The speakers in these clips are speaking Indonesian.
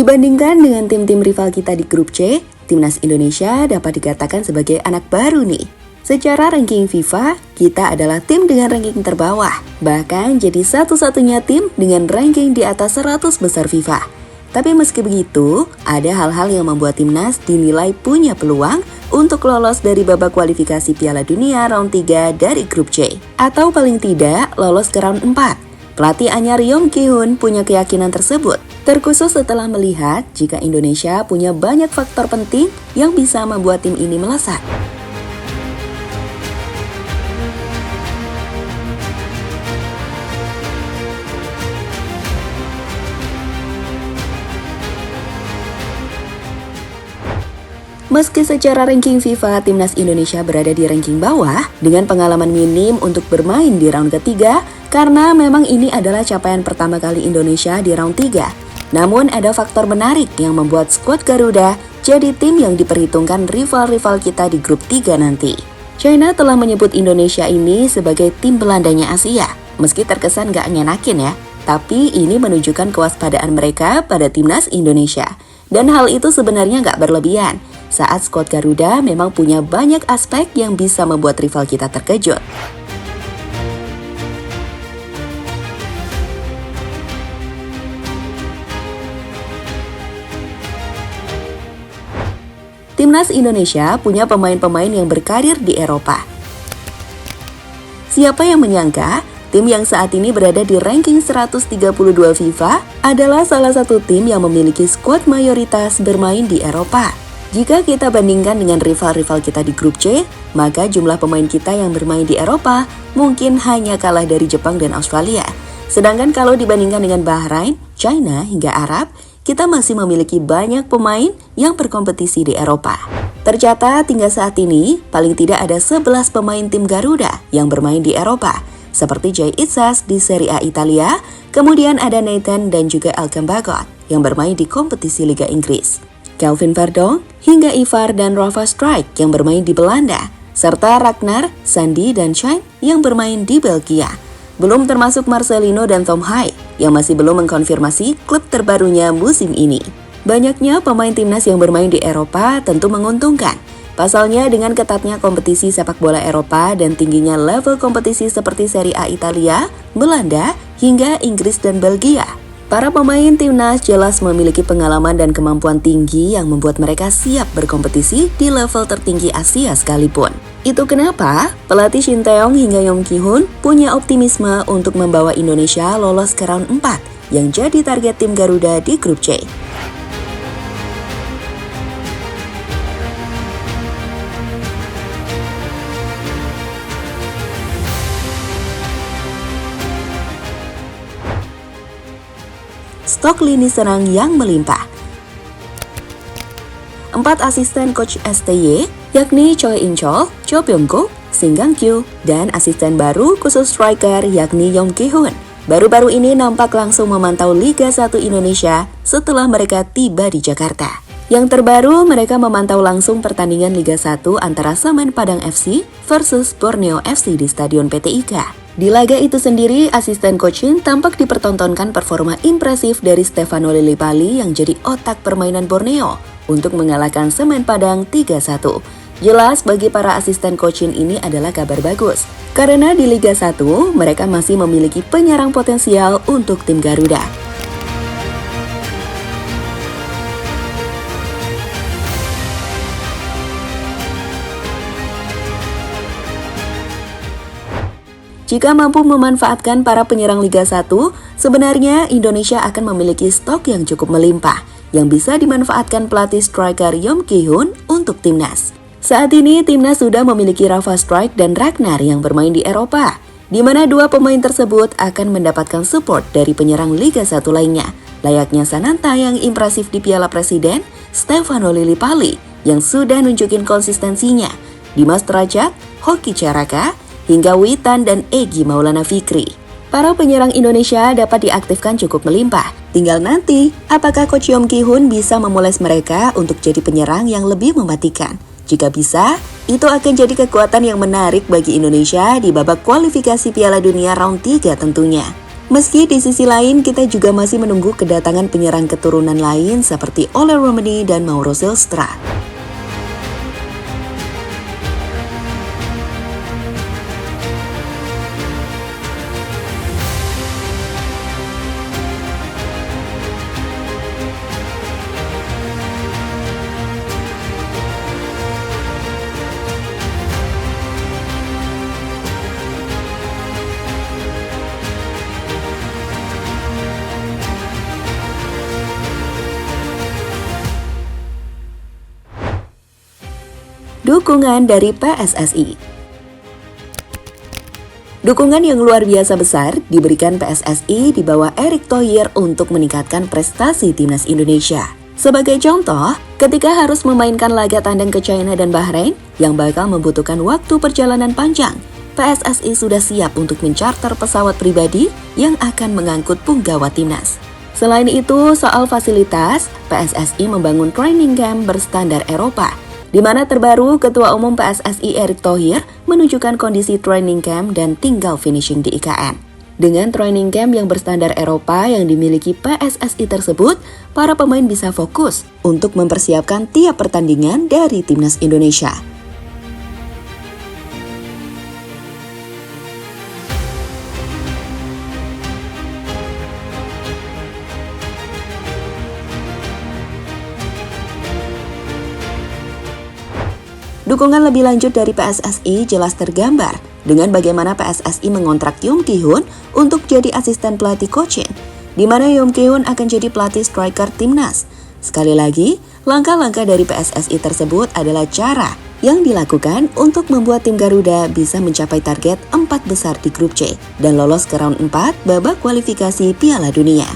Dibandingkan dengan tim-tim rival kita di grup C, Timnas Indonesia dapat dikatakan sebagai anak baru nih. Secara ranking FIFA, kita adalah tim dengan ranking terbawah, bahkan jadi satu-satunya tim dengan ranking di atas 100 besar FIFA. Tapi meski begitu, ada hal-hal yang membuat Timnas dinilai punya peluang untuk lolos dari babak kualifikasi Piala Dunia round 3 dari grup C. Atau paling tidak, lolos ke round 4. Pelatih anyar Yong Ki-hun punya keyakinan tersebut, terkhusus setelah melihat jika Indonesia punya banyak faktor penting yang bisa membuat tim ini melesat. Meski secara ranking FIFA, Timnas Indonesia berada di ranking bawah dengan pengalaman minim untuk bermain di round ketiga karena memang ini adalah capaian pertama kali Indonesia di round 3. Namun ada faktor menarik yang membuat skuad Garuda jadi tim yang diperhitungkan rival-rival kita di grup 3 nanti. China telah menyebut Indonesia ini sebagai tim Belandanya Asia. Meski terkesan gak ngenakin ya, tapi ini menunjukkan kewaspadaan mereka pada Timnas Indonesia. Dan hal itu sebenarnya gak berlebihan, saat skuad Garuda memang punya banyak aspek yang bisa membuat rival kita terkejut. Timnas Indonesia punya pemain-pemain yang berkarir di Eropa. Siapa yang menyangka, tim yang saat ini berada di ranking 132 FIFA adalah salah satu tim yang memiliki skuad mayoritas bermain di Eropa. Jika kita bandingkan dengan rival-rival kita di grup C, maka jumlah pemain kita yang bermain di Eropa mungkin hanya kalah dari Jepang dan Australia. Sedangkan kalau dibandingkan dengan Bahrain, China hingga Arab, kita masih memiliki banyak pemain yang berkompetisi di Eropa. Tercatat hingga saat ini, paling tidak ada 11 pemain tim Garuda yang bermain di Eropa, seperti Jay Itzas di Serie A Italia, kemudian ada Nathan dan juga Elkan Bagot yang bermain di kompetisi Liga Inggris. Kelvin Verdonk, hingga Ivar dan Rafa Strijk yang bermain di Belanda, serta Ragnar, Sandy, dan Shine yang bermain di Belgia. Belum termasuk Marcelino dan Tom Hai yang masih belum mengkonfirmasi klub terbarunya musim ini. Banyaknya pemain timnas yang bermain di Eropa tentu menguntungkan. Pasalnya dengan ketatnya kompetisi sepak bola Eropa dan tingginya level kompetisi seperti Serie A Italia, Belanda, hingga Inggris dan Belgia. Para pemain timnas jelas memiliki pengalaman dan kemampuan tinggi yang membuat mereka siap berkompetisi di level tertinggi Asia sekalipun. Itu kenapa pelatih Shin Tae-yong hingga Yong Ki-hun punya optimisme untuk membawa Indonesia lolos ke round 4 yang jadi target tim Garuda di grup C. Stok lini serang yang melimpah. 4 asisten coach STY, yakni Choi In-chol, Cho Byung-kook, Shin Gang-kyu, dan asisten baru khusus striker yakni Yong Ki-hun. Baru-baru ini nampak langsung memantau Liga 1 Indonesia setelah mereka tiba di Jakarta. Yang terbaru, mereka memantau langsung pertandingan Liga 1 antara Semen Padang FC versus Borneo FC di Stadion PT IKA. Di laga itu sendiri, asisten coach Shin tampak dipertontonkan performa impresif dari Stefano Lillipali yang jadi otak permainan Borneo untuk mengalahkan Semen Padang 3-1. Jelas bagi para asisten coach Shin ini adalah kabar bagus, karena di Liga 1 mereka masih memiliki penyerang potensial untuk tim Garuda. Jika mampu memanfaatkan para penyerang Liga 1, sebenarnya Indonesia akan memiliki stok yang cukup melimpah, yang bisa dimanfaatkan pelatih striker Yong Ki-hun untuk timnas. Saat ini, timnas sudah memiliki Rafa Strijk dan Ragnar yang bermain di Eropa, di mana dua pemain tersebut akan mendapatkan support dari penyerang Liga 1 lainnya, layaknya Sananta yang impresif di Piala Presiden, Stefano Lillipali yang sudah nunjukin konsistensinya, Dimas Derajat, Hoki Caraka, hingga Witan dan Egy Maulana Fikri. Para penyerang Indonesia dapat diaktifkan cukup melimpah. Tinggal nanti, apakah Coach Yong Ki-hun bisa memoles mereka untuk jadi penyerang yang lebih mematikan? Jika bisa, itu akan jadi kekuatan yang menarik bagi Indonesia di babak kualifikasi Piala Dunia round 3 tentunya. Meski di sisi lain kita juga masih menunggu kedatangan penyerang keturunan lain seperti Ole Romani dan Mauro Zylstra. Dukungan dari PSSI. Dukungan yang luar biasa besar diberikan PSSI di bawah Erick Thohir untuk meningkatkan prestasi timnas Indonesia. Sebagai contoh, ketika harus memainkan laga tandang ke China dan Bahrain yang bakal membutuhkan waktu perjalanan panjang, PSSI sudah siap untuk mencarter pesawat pribadi yang akan mengangkut punggawa timnas. Selain itu, soal fasilitas, PSSI membangun training camp berstandar Eropa, di mana terbaru Ketua Umum PSSI Erick Thohir menunjukkan kondisi training camp dan tinggal finishing di IKN. Dengan training camp yang berstandar Eropa yang dimiliki PSSI tersebut, para pemain bisa fokus untuk mempersiapkan tiap pertandingan dari timnas Indonesia. Dukungan lebih lanjut dari PSSI jelas tergambar dengan bagaimana PSSI mengontrak Yoom Ki-hoon untuk jadi asisten pelatih coaching, di mana Yoom Ki-hoon akan jadi pelatih striker timnas. Sekali lagi, langkah-langkah dari PSSI tersebut adalah cara yang dilakukan untuk membuat tim Garuda bisa mencapai target 4 besar di grup C dan lolos ke round 4 babak kualifikasi Piala Dunia.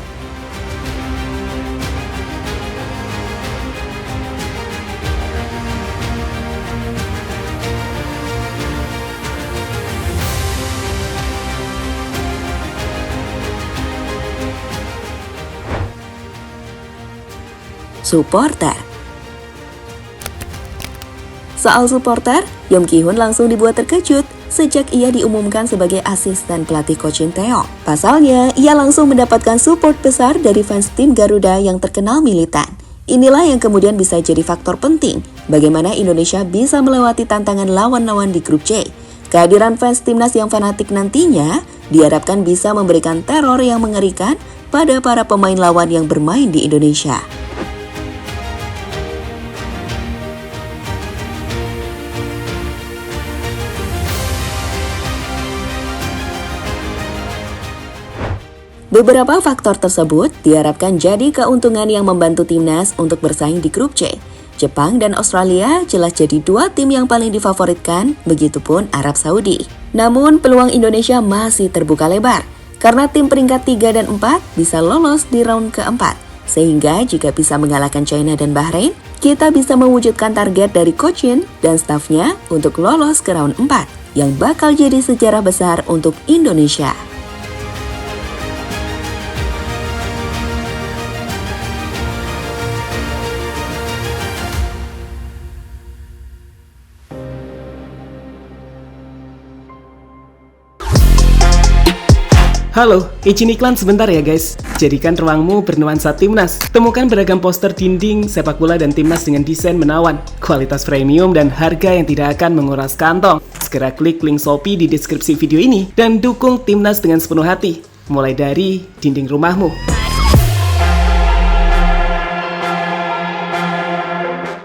Supporter. Soal supporter, Yoom Ki-hoon langsung dibuat terkejut sejak ia diumumkan sebagai asisten pelatih coach Shin Tae-yong. Pasalnya, ia langsung mendapatkan support besar dari fans tim Garuda yang terkenal militan. Inilah yang kemudian bisa jadi faktor penting bagaimana Indonesia bisa melewati tantangan lawan-lawan di grup C. Kehadiran fans timnas yang fanatik nantinya diharapkan bisa memberikan teror yang mengerikan pada para pemain lawan yang bermain di Indonesia. Beberapa faktor tersebut diharapkan jadi keuntungan yang membantu timnas untuk bersaing di grup C. Jepang dan Australia jelas jadi dua tim yang paling difavoritkan, begitupun Arab Saudi. Namun peluang Indonesia masih terbuka lebar, karena tim peringkat 3 dan 4 bisa lolos di round keempat. Sehingga jika bisa mengalahkan China dan Bahrain, kita bisa mewujudkan target dari Coach Shin dan stafnya untuk lolos ke round 4, yang bakal jadi sejarah besar untuk Indonesia. Halo, izin iklan sebentar ya guys. Jadikan ruangmu bernuansa timnas. Temukan beragam poster dinding, sepak bola dan timnas dengan desain menawan, kualitas premium dan harga yang tidak akan menguras kantong. Segera klik link Shopee di deskripsi video ini dan dukung timnas dengan sepenuh hati. Mulai dari dinding rumahmu.